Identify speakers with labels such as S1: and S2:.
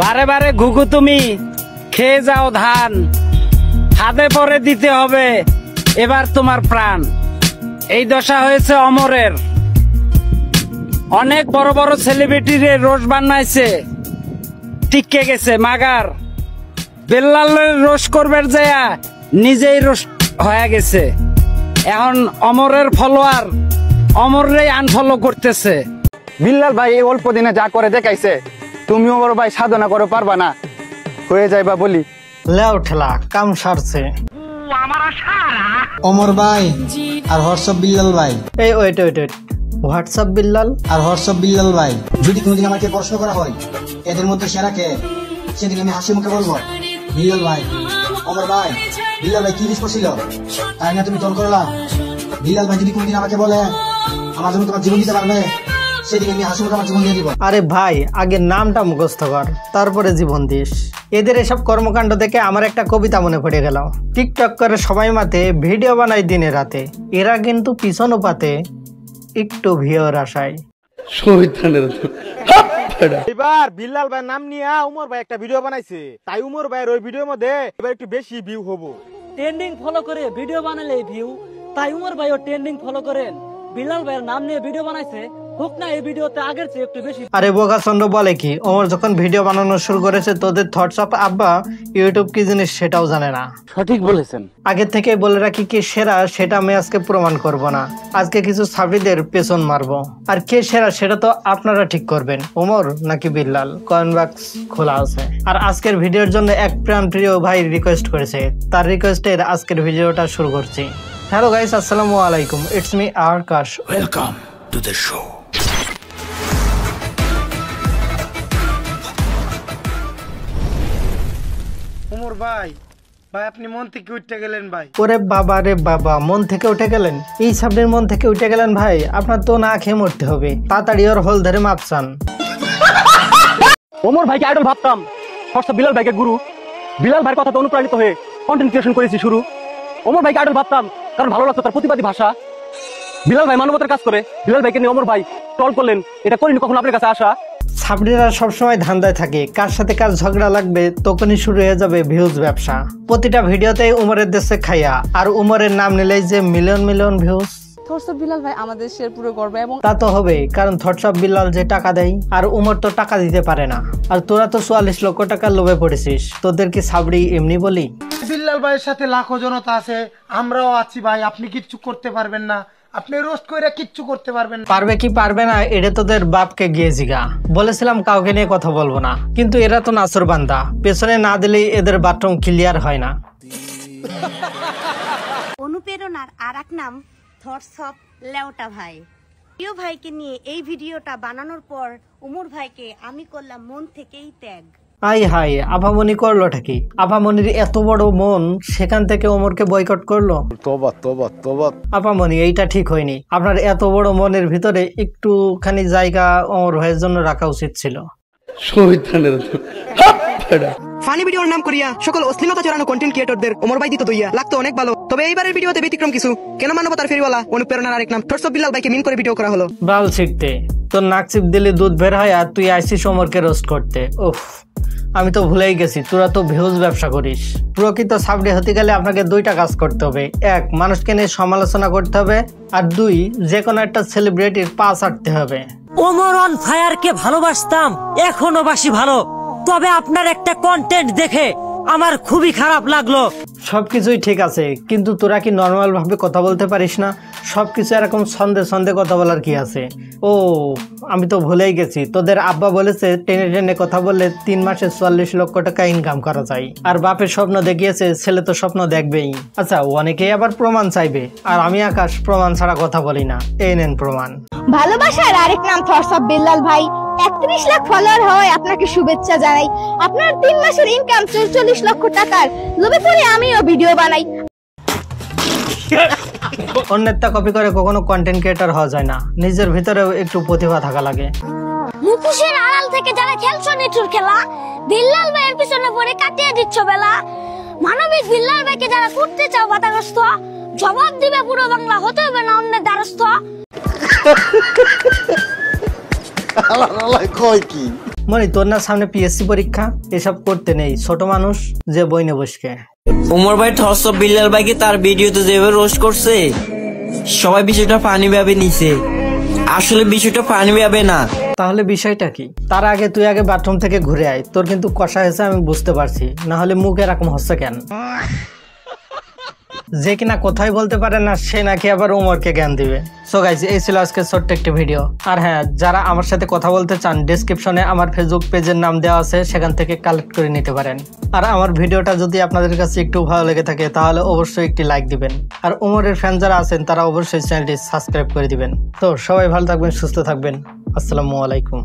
S1: বারে বারে ঘুঘু তুমি খেয়ে যাও ধান, হাতে পরে দিতে হবে এবার তোমার প্রাণ। এই দশা হয়েছে অমরের। অনেক বড় বড় সেলিব্রিটিরে রোজ বানাইছে, টিকে গেছে মাগার। বেল্লালের রোজ করবার যায় নিজেই রোজ হয়ে গেছে। এখন অমরের ফলোয়ার অমরেই আনফলো করতেছে।
S2: বিল্লাল ভাই এই অল্প দিনে যা করে দেখাইছে, তুমিও বড় ভাই সাধনা করে পারবা না, হয়ে যাইবা বলি।
S3: লেও ঠেলা কাম সারছে
S4: অমর ভাই আর হোয়াটসঅ্যাপ বিল্লাল ভাই।
S3: এই wait wait wait, WhatsApp Billal
S4: আর হোয়াটসঅ্যাপ বিল্লাল ভাই, যদি কোনোদিন আমাকে প্রশ্ন করা হয় এদের মধ্যে সেরা কে, সেদিন আমি হাসি মুখে বলবো বিল্লাল ভাই। অমর ভাই, বিল্লাল ভাই কি জিনিস করছিল তাই না তুমি তল করলা? বিল্লাল ভাই যদি কোনোদিন আমাকে বলে আমার জন্য তোমার জীবন দিতে পারবে, সেদিন আমি হাসি মুখে আমার জীবন দিয়ে দিব।
S3: আরে ভাই, আগে নামটা মুখস্থ কর, তারপরে জীবন দিস। এদের এসব কর্মকাণ্ড দেখে আমার একটা কবিতা মনে পড়ে গেল। টিকটক করে সবাই মাতে, ভিডিও বানাই দিনে রাতে, এরা কিন্তু পিছন পাতে একটু ভিউর আশায়।
S5: এবার বিল্লাল ভাই নাম নিয়ে উমর ভাই একটা ভিডিও বানাইছে, তাই উমর ভাইয়ের ওই ভিডিওর মধ্যে এবার একটু বেশি ভিউ হবো।
S6: ট্রেন্ডিং ফলো করে ভিডিও বানালে ভিউ, তাই উমর ভাইও ট্রেন্ডিং ফলো করেন। বিল্লাল ভাইয়ের নাম নিয়ে ভিডিও বানাইছে, হোক না এই ভিডিওতে আগের চেয়ে একটু বেশি।
S3: আরে বোকা চন্দ্র বলে কি, ওমর যখন ভিডিও বানানো শুরু করেছে তোদের থটস অফ আব্বা ইউটিউব কি জিনিস সেটাও জানে না।
S1: সঠিক বলেছেন।
S3: আগে থেকে বলে রাখি কে সেরা সেটা আমি আজকে প্রমাণ করব না, আজকে কিছু সাবরিদের পেছন মারবো। আর কে সেরা সেটা তো আপনারা ঠিক করবেন, ওমর নাকি বিল্লাল। কয়েন বাক্স খোলা আছে। আর আজকের ভিডিওর জন্য এক প্রাণ প্রিয় ভাই রিকোয়েস্ট করেছে, তার রিকোয়েস্টের আজকের ভিডিওটা শুরু করছি। হ্যালো গাইস, আসসালামু আলাইকুম, it's me Akash,
S7: welcome to the show.
S5: Umar ভাই, ভাই আপনি মন থেকে উঠতে গেলেন ভাই।
S3: ওরে বাবা রে বাবা, মন থেকে উঠে গেলেন? এই সাবনের মন থেকে উঠে গেলেন ভাই? আপনার তো না খেয়ে মরতে হবে, তাড়াতাড়ি ওর হোল ধরে মাপ চান।
S8: ওমর ভাইকে আইডল ভাবতাম, হোয়াটসঅ্যাপ বিল্লাল ভাইকে গুরু। বিল্লাল ভাইয়ের কথাতে অনুপ্রাণিত হয়ে কন্টেন্ট ক্রিয়েশন করেছি শুরু। ওমর ভাইকে আইডল ভাবতাম কারণ ভালো লাগতো তার প্রতিবাদী ভাষা। বিল্লাল ভাই মানবতার কাজ করে, বিল্লাল ভাইকে নিয়ে ওমর ভাই ট্রল করলেন, এটা করিনি কখনো আপনার কাছে আসা।
S3: সাবরিরা সবসময় ধান্দায় থাকে, কার সাথে কার ঝগড়া লাগবে তখনই শুরু হয়ে যাবে ভিউজ ব্যবসা। প্রতিটা ভিডিওতেই উমরের দেশে খাইয়া, আর উমরের নাম নিলেই যে million million views.
S9: Thoughts of Billal ভাই আমাদের দেশের পুরো গর্ব, এবং
S3: তা তো হবে, কারণ থটস অফ বিল্লাল যে টাকা দেয় আর উমর তো টাকা দিতে পারে না। আর তোরা তো 44 লক্ষ টাকার লোভে পড়েছিস, তোদের কি সাবরি এমনি বলি?
S5: বিল্লাল ভাইয়ের সাথে লাখো জনতা আছে, আমরাও আছি ভাই, আপনি কিচ্ছু করতে পারবেন না, আপনি রোস্ট করে কিচ্ছু করতে পারবেন না।
S3: পারবে কি পারবে না এটা তোদের বাপকে গিয়ে জিগা। বলেছিলাম কাউকে নিয়ে কথা বলবো না, কিন্তু এরা তো নাসর বান্দা, পেছনে না দিলেই এদের বাথরুম ক্লিয়ার হয় না।
S10: অনুপ্রেরণার আর এক নাম থটস অফ লেওটা ভাই। প্রিয় ভাইকে নিয়ে এই ভিডিওটা বানানোর পর উমর ভাইকে আমি করলাম মন থেকেই ত্যাগ।
S3: আই হাই, আভামনি করলোটা কি? আভামনির এত বড় মন, সেখান থেকে ওমরকে বয়কট করলো।
S5: তোবা তোবা তোবা।
S3: আভামনি, এইটা ঠিক হয়নি। আপনার এত বড় মনের ভিতরে একটুখানি জায়গা ওমর ভাইয়ের জন্য রাখা উচিত ছিল।
S11: ফানি ভিডিওর নাম করিয়া সকল অশ্লীলতা চড়ানো কন্টেন্ট ক্রিয়েটরদের ওমর ভাই দিত দইয়া লাগতো অনেক ভালো। তবে এইবারের ভিডিওতে ব্যতিক্রম কিছু, কেন মানবতার ফেরিওয়ালা অনুপ্রেরণার আরেক নাম থটস অফ বিল্লাল ভাইকে মিন করে ভিডিও করা হলো।
S3: বাল ছিটতে তোর নাক চিপ দিলে দুধ বের হয়, আর তুই আইসিস ওমরকে রোস্ট করতে। উফ, আমি তো ভুলেই গেছি তোরা তো ভিউজ ব্যবসা করিস। প্রকৃত সাবরি হতে গেলে আপনাকে দুইটা কাজ করতে হবে। এক, মানুষকে নিয়ে সমালোচনা করতে হবে, আর দুই, যে কোনো একটা সেলিব্রিটির পা চাটতে হবে।
S6: ওমর অন ফায়ারকে ভালোবাসতাম, এখনো বাসি ভালো, তবে আপনার একটা কন্টেন্ট দেখে আমার খুবই খারাপ লাগলো।
S3: সবকিছুই ঠিক আছে, কিন্তু তোরা কি নর্মাল ভাবে কথা বলতে পারিস না? সবকিছু এরকম ছন্দে ছন্দে কথা বলার কি আছে? ও, আমি তো ভুলেই গেছি, তোদের আব্বা বলেছে টেনে টেনে কথা বললে 3 মাসে 44 লক্ষ টাকা ইনকাম করা যায়। আর বাপের স্বপ্ন দেখিয়েছে, ছেলে তো স্বপ্ন দেখবেই। আচ্ছা, অনেকেই আবার প্রমাণ চাইবে, আর আমি আকাশ প্রমাণ ছাড়া কথা বলি না। এই নেন প্রমাণ।
S10: ভালোবাসার আরেক নাম থটস অফ বিল্লাল ভাই। 31 লাখ ফলোয়ার হয় আপনাকে শুভেচ্ছা জানাই। আপনার 3 মাসের ইনকাম 44 লক্ষ টাকার লোভে পড়ে আমিও ভিডিও বানাই।
S3: অন্যেরটা কপি করে কখনো কন্টেন্ট ক্রিয়েটর হওয়া যায় না, নিজের ভিতরেও একটু প্রতিভা থাকা লাগে।
S10: মুখোশের আড়াল থেকে যারা খেলছো নিঠুর খেলা, বিল্লাল ভাইয়ের পিছনে পড়ে কাটিয়ে দিচ্ছ বেলা। মানবিক বিল্লাল ভাইকে যারা করতে চাও বাধাগ্রস্ত, জবাব দিবে পুরো বাংলা, হতে হবে না অন্যের দ্বারস্থ।
S12: কয় কি
S3: মনি তোর না সামনে পিএসসি পরীক্ষা, এসব করতে নেই, ছোট মানুষ যে বই নে বসকে।
S13: ওমর ভাই থটস অফ বিল্লাল ভাইকে তার ভিডিওতে যেভাবে রোস্ট করছে সবাই বিষয়টা ফানি ভাবে নিছে, আসলে বিষয়টা ফানি ভাবে না।
S3: তাহলে বিষয়টা কি? তার আগে তুই আগে বাথরুম থেকে ঘুরে আয়, তোর কিন্তু কষা হয়েছে আমি বুঝতে পারছি, না হলে মুখ এরকম হচ্ছে কেন? যে কিনা কথাই বলতে পারে না সে নাকি আবার ওমরকে জ্ঞান দিবে। সো গাইস, এই ছিল আজকে ছোট্ট একটি ভিডিও। আর হ্যাঁ, যারা আমার সাথে কথা বলতে চান ডেসক্রিপশনে আমার ফেসবুক পেজের নাম দেওয়া আছে, সেখান থেকে কালেক্ট করে নিতে পারেন। আর আমার ভিডিওটা যদি আপনাদের কাছে একটু ভালো লেগে থাকে তাহলে অবশ্যই একটি লাইক দিবেন। আর ওমরের ফ্যান যারা আছেন তারা অবশ্যই চ্যানেলটি সাবস্ক্রাইব করে দিবেন। তো সবাই ভালো থাকবেন, সুস্থ থাকবেন। আসসালামু আলাইকুম।